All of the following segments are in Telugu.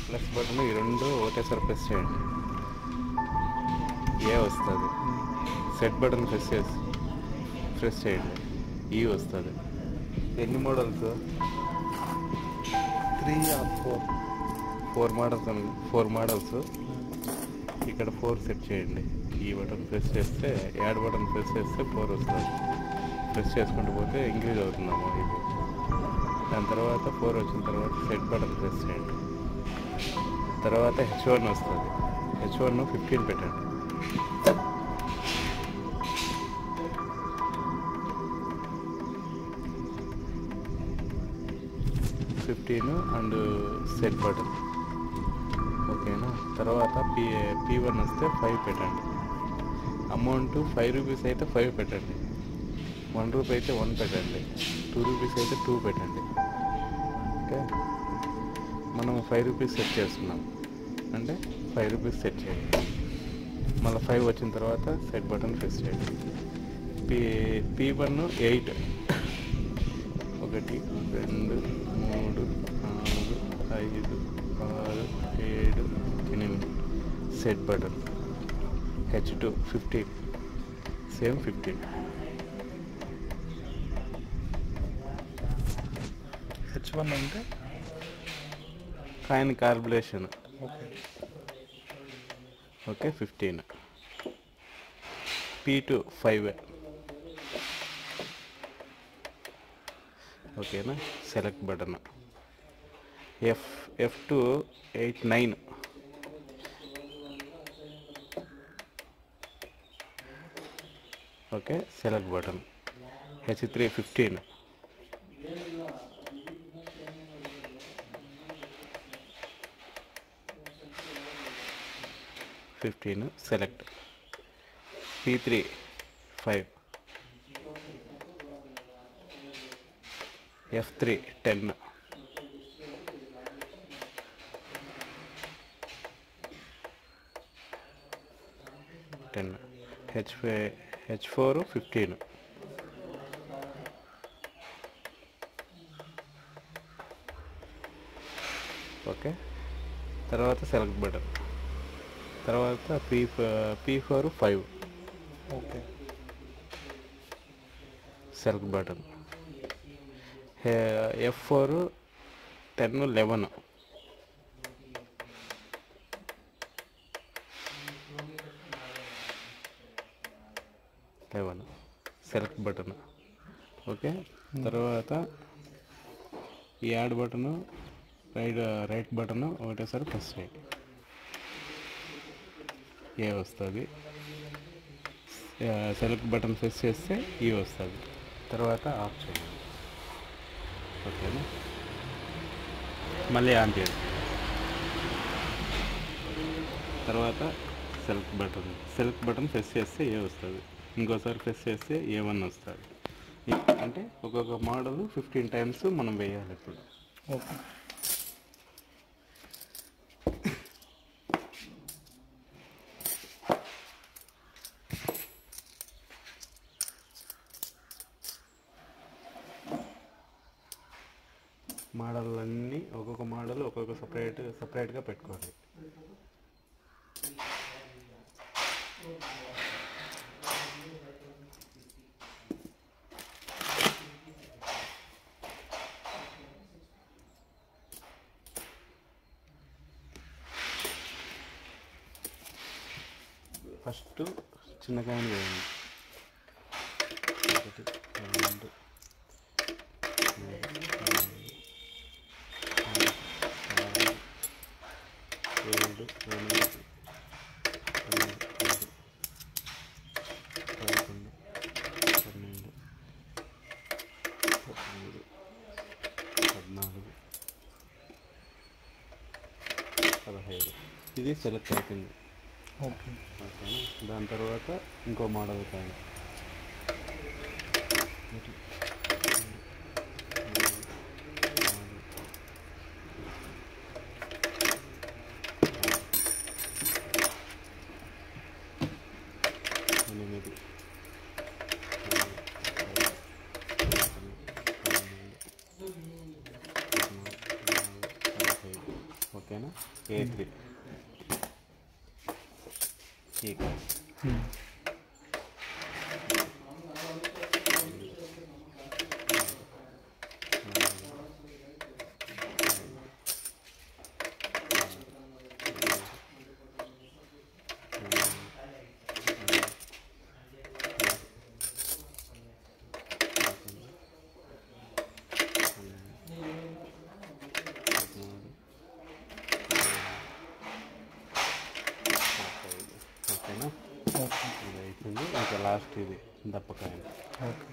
ప్లస్ బటన్ ఈ రెండు ఒకటేసారి ప్రెస్ చేయండి, ఏ వస్తుంది. సెట్ బటన్ ప్రెస్ చేయండి, ఈ వస్తుంది. ఎన్ని మోడల్స్? 3 or 4. 4 మోడల్స్. ఇక్కడ 4 సెట్ చేయండి. ఈ బటన్ ప్రెస్ చేస్తే, యాడ్ బటన్ ప్రెస్ చేస్తే 4 వస్తుంది. ప్రెస్ చేసుకుంటూ పోతే ఇంక్రీజ్ అవుతుందమ్మా ఇది. దాని తర్వాత 4 వచ్చిన తర్వాత సెట్ బటన్ ప్రెస్ చేయండి. తర్వాత H1 వస్తుంది. H1 15 పెట్టండి. అండ్ సెట్ బటన్ ఓకేనా. తర్వాత P1 వస్తే 5 పెట్టండి. అమౌంట్ 5 రూపీస్ అయితే 5 పెట్టండి, 1 రూపీ అయితే 1 పెట్టండి, 2 రూపీస్ అయితే 2 పెట్టండి. ఓకే, మనం 5 రూపీస్ సెట్ చేస్తున్నాం అంటే 5 రూపీస్ సెట్ చేయండి. మళ్ళీ 5 వచ్చిన తర్వాత సెట్ బటన్ ప్రెస్ చేయండి. P1 8, 1 2 3 4 5 6 7 8 set button. H2 15, same 15. H1 అంటే కాయిన్ కార్బులేషన్. ఓకే. ఓకే 15. P2 5. ఓకేనా. Select button. F2 8 9. Okay, select button. H3 15. Select. P3 5. F3 10. H4 15. Okay, తర్వాత సెలెక్ట్ బటన్. తర్వాత P4 5. Okay, select button. F4 10 11. Select button. Okay, తర్వాత ఈ యాడ్ బటను రైట్ బటన్ ఒకటేసారి ప్రెస్ చేయండి, ఏ వస్తుంది. సెలెక్ట్ బటన్ ప్రెస్ చేస్తే ఈ వస్తుంది. తర్వాత ఆఫ్ చేయండి. ఓకేనా, మళ్ళీ ఆన్ చేయండి. తర్వాత సెలెక్ట్ బటన్ ప్రెస్ చేస్తే ఏ వస్తుంది, ఇంకోసారి ప్రెస్ చేస్తే A1 వస్తుంది. అంటే ఒక్కొక్క మోడల్ 15 టైమ్స్ మనం వేయాలి ఇప్పుడు. ఓకే. మోడళ్ళన్నీ ఒక్కొక్క మోడల్ ఒక్కొక్క సపరేట్గా పెట్టుకోవాలి. ఫస్ట్ చిన్న కాయని వేయండి. 1 2 ఇది సెలెక్ట్ అయిపోయింది. ఓకే. ఓకేనా, దాని తర్వాత ఇంకో మోడల్ కానీ ఓకేనా. A3 ఇక్కడ ఓకేనా. ఓకే. ఇది అయిపోయింది. ఇంకా లాస్ట్ ఇది దప్పకాయ. ఓకే.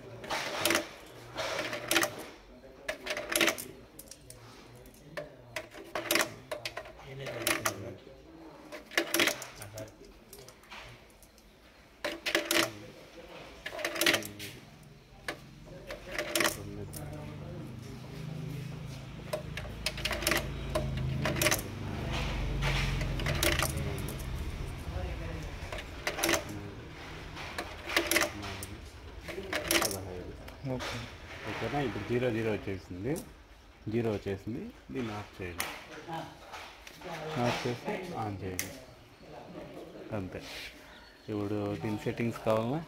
ఓకే. ఓకేనా. ఇప్పుడు 0 వచ్చేసింది. 0 వచ్చేసింది. దీన్ని ఆఫ్ చేయండి. ఆఫ్ చేసి ఆన్ చేయండి. అంతే. ఇప్పుడు దీని సెట్టింగ్స్ కావాలా?